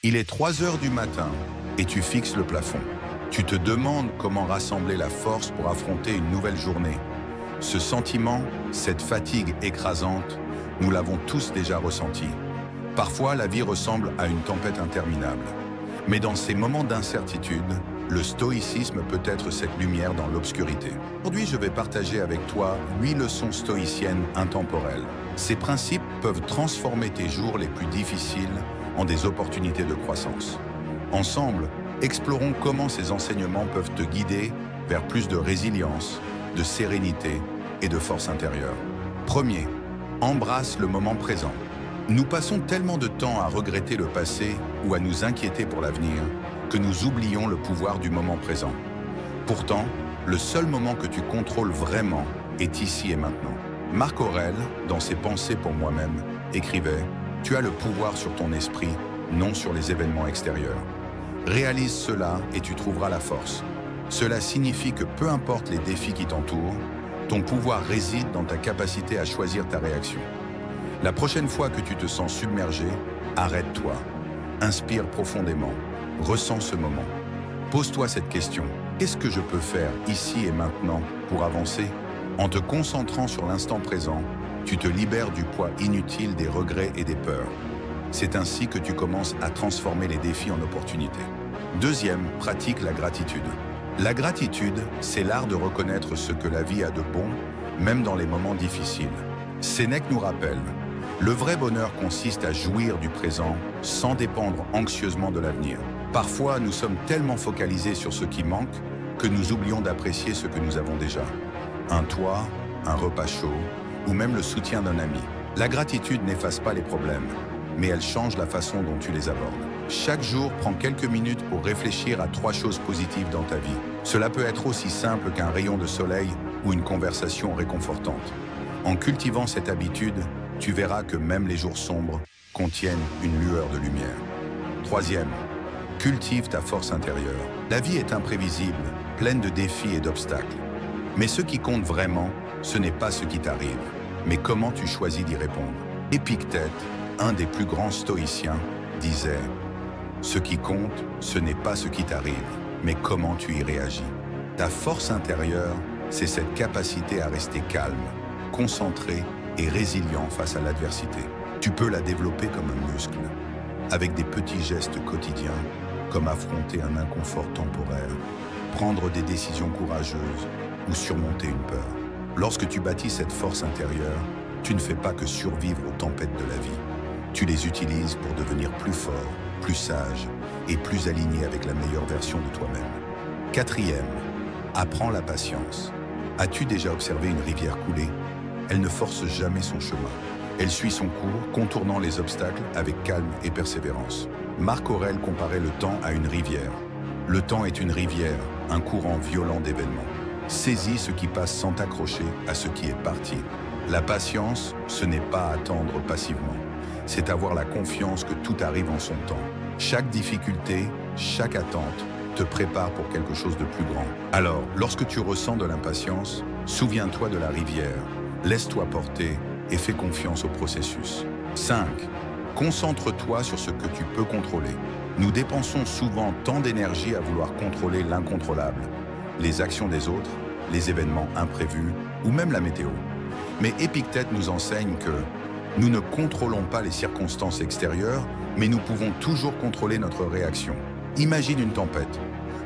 Il est 3 heures du matin et tu fixes le plafond. Tu te demandes comment rassembler la force pour affronter une nouvelle journée. Ce sentiment, cette fatigue écrasante, nous l'avons tous déjà ressenti. Parfois, la vie ressemble à une tempête interminable. Mais dans ces moments d'incertitude, le stoïcisme peut être cette lumière dans l'obscurité. Aujourd'hui, je vais partager avec toi 8 leçons stoïciennes intemporelles. Ces principes peuvent transformer tes jours les plus difficiles en des opportunités de croissance. Ensemble, explorons comment ces enseignements peuvent te guider vers plus de résilience, de sérénité et de force intérieure. Premier, embrasse le moment présent. Nous passons tellement de temps à regretter le passé ou à nous inquiéter pour l'avenir que nous oublions le pouvoir du moment présent. Pourtant, le seul moment que tu contrôles vraiment est ici et maintenant. Marc Aurèle, dans ses Pensées pour moi-même, écrivait « Tu as le pouvoir sur ton esprit, non sur les événements extérieurs. Réalise cela et tu trouveras la force. Cela signifie que peu importe les défis qui t'entourent, ton pouvoir réside dans ta capacité à choisir ta réaction. La prochaine fois que tu te sens submergé, arrête-toi, inspire profondément, ressens ce moment. Pose-toi cette question, qu'est-ce que je peux faire ici et maintenant pour avancer? En te concentrant sur l'instant présent, tu te libères du poids inutile des regrets et des peurs. C'est ainsi que tu commences à transformer les défis en opportunités. Deuxième, pratique la gratitude. La gratitude, c'est l'art de reconnaître ce que la vie a de bon, même dans les moments difficiles. Sénèque nous rappelle, le vrai bonheur consiste à jouir du présent sans dépendre anxieusement de l'avenir. Parfois, nous sommes tellement focalisés sur ce qui manque que nous oublions d'apprécier ce que nous avons déjà. Un toit, un repas chaud ou même le soutien d'un ami. La gratitude n'efface pas les problèmes, mais elle change la façon dont tu les abordes. Chaque jour, prends quelques minutes pour réfléchir à 3 choses positives dans ta vie. Cela peut être aussi simple qu'un rayon de soleil ou une conversation réconfortante. En cultivant cette habitude, tu verras que même les jours sombres contiennent une lueur de lumière. Troisième, cultive ta force intérieure. La vie est imprévisible, pleine de défis et d'obstacles. Mais ce qui compte vraiment, ce n'est pas ce qui t'arrive, mais comment tu choisis d'y répondre. Épictète, un des plus grands stoïciens, disait « Ce qui compte, ce n'est pas ce qui t'arrive, mais comment tu y réagis. » Ta force intérieure, c'est cette capacité à rester calme, concentré et résilient face à l'adversité. Tu peux la développer comme un muscle, avec des petits gestes quotidiens, comme affronter un inconfort temporaire, prendre des décisions courageuses ou surmonter une peur. Lorsque tu bâtis cette force intérieure, tu ne fais pas que survivre aux tempêtes de la vie. Tu les utilises pour devenir plus fort, plus sage et plus aligné avec la meilleure version de toi-même. Quatrième, apprends la patience. As-tu déjà observé une rivière couler? Elle ne force jamais son chemin. Elle suit son cours, contournant les obstacles avec calme et persévérance. Marc Aurèle comparait le temps à une rivière. Le temps est une rivière, un courant violent d'événements. Saisis ce qui passe sans t'accrocher à ce qui est parti. La patience, ce n'est pas attendre passivement. C'est avoir la confiance que tout arrive en son temps. Chaque difficulté, chaque attente te prépare pour quelque chose de plus grand. Alors, lorsque tu ressens de l'impatience, souviens-toi de la rivière, laisse-toi porter et fais confiance au processus. 5. Concentre-toi sur ce que tu peux contrôler. Nous dépensons souvent tant d'énergie à vouloir contrôler l'incontrôlable, les actions des autres, les événements imprévus ou même la météo. Mais Épictète nous enseigne que nous ne contrôlons pas les circonstances extérieures, mais nous pouvons toujours contrôler notre réaction. Imagine une tempête.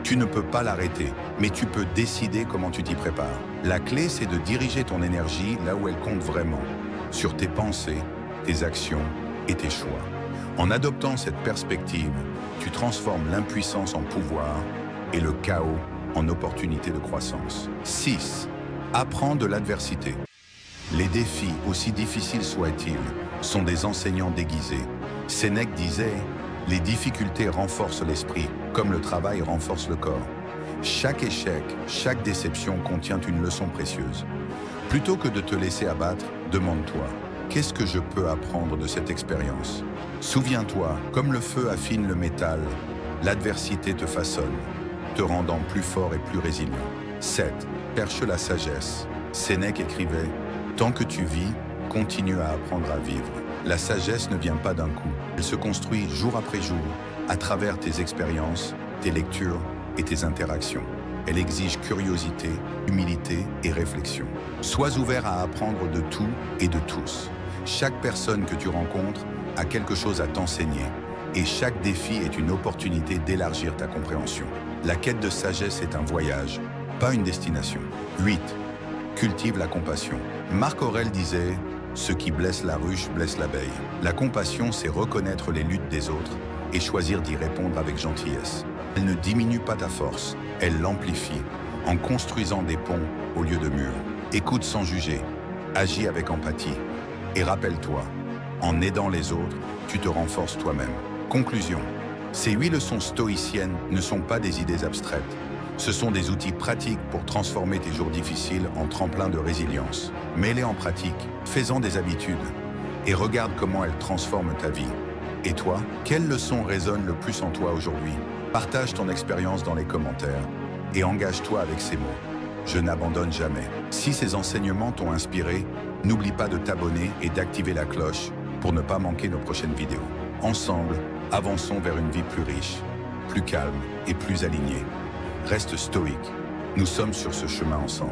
Tu ne peux pas l'arrêter, mais tu peux décider comment tu t'y prépares. La clé, c'est de diriger ton énergie là où elle compte vraiment, sur tes pensées, tes actions et tes choix. En adoptant cette perspective, tu transformes l'impuissance en pouvoir et le chaos en opportunité de croissance. 6. Apprends de l'adversité. Les défis, aussi difficiles soient-ils, sont des enseignants déguisés. Sénèque disait « Les difficultés renforcent l'esprit, comme le travail renforce le corps. » Chaque échec, chaque déception contient une leçon précieuse. Plutôt que de te laisser abattre, demande-toi « Qu'est-ce que je peux apprendre de cette expérience ?» Souviens-toi, comme le feu affine le métal, l'adversité te façonne, te rendant plus fort et plus résilient. 7. Cherche la sagesse. Sénèque écrivait « Tant que tu vis, continue à apprendre à vivre. La sagesse ne vient pas d'un coup. Elle se construit jour après jour, à travers tes expériences, tes lectures et tes interactions. Elle exige curiosité, humilité et réflexion. Sois ouvert à apprendre de tout et de tous. Chaque personne que tu rencontres a quelque chose à t'enseigner et chaque défi est une opportunité d'élargir ta compréhension. La quête de sagesse est un voyage, pas une destination. 8. Cultive la compassion. Marc Aurèle disait « Ce qui blesse la ruche blesse l'abeille ». La compassion, c'est reconnaître les luttes des autres et choisir d'y répondre avec gentillesse. Elle ne diminue pas ta force, elle l'amplifie en construisant des ponts au lieu de murs. Écoute sans juger, agis avec empathie et rappelle-toi, en aidant les autres, tu te renforces toi-même. Conclusion. Ces 8 leçons stoïciennes ne sont pas des idées abstraites. Ce sont des outils pratiques pour transformer tes jours difficiles en tremplin de résilience. Mets-les en pratique, fais-en des habitudes et regarde comment elles transforment ta vie. Et toi, quelle leçon résonne le plus en toi aujourd'hui? Partage ton expérience dans les commentaires et engage-toi avec ces mots. Je n'abandonne jamais. Si ces enseignements t'ont inspiré, n'oublie pas de t'abonner et d'activer la cloche pour ne pas manquer nos prochaines vidéos. Ensemble, avançons vers une vie plus riche, plus calme et plus alignée. Reste stoïque. Nous sommes sur ce chemin ensemble.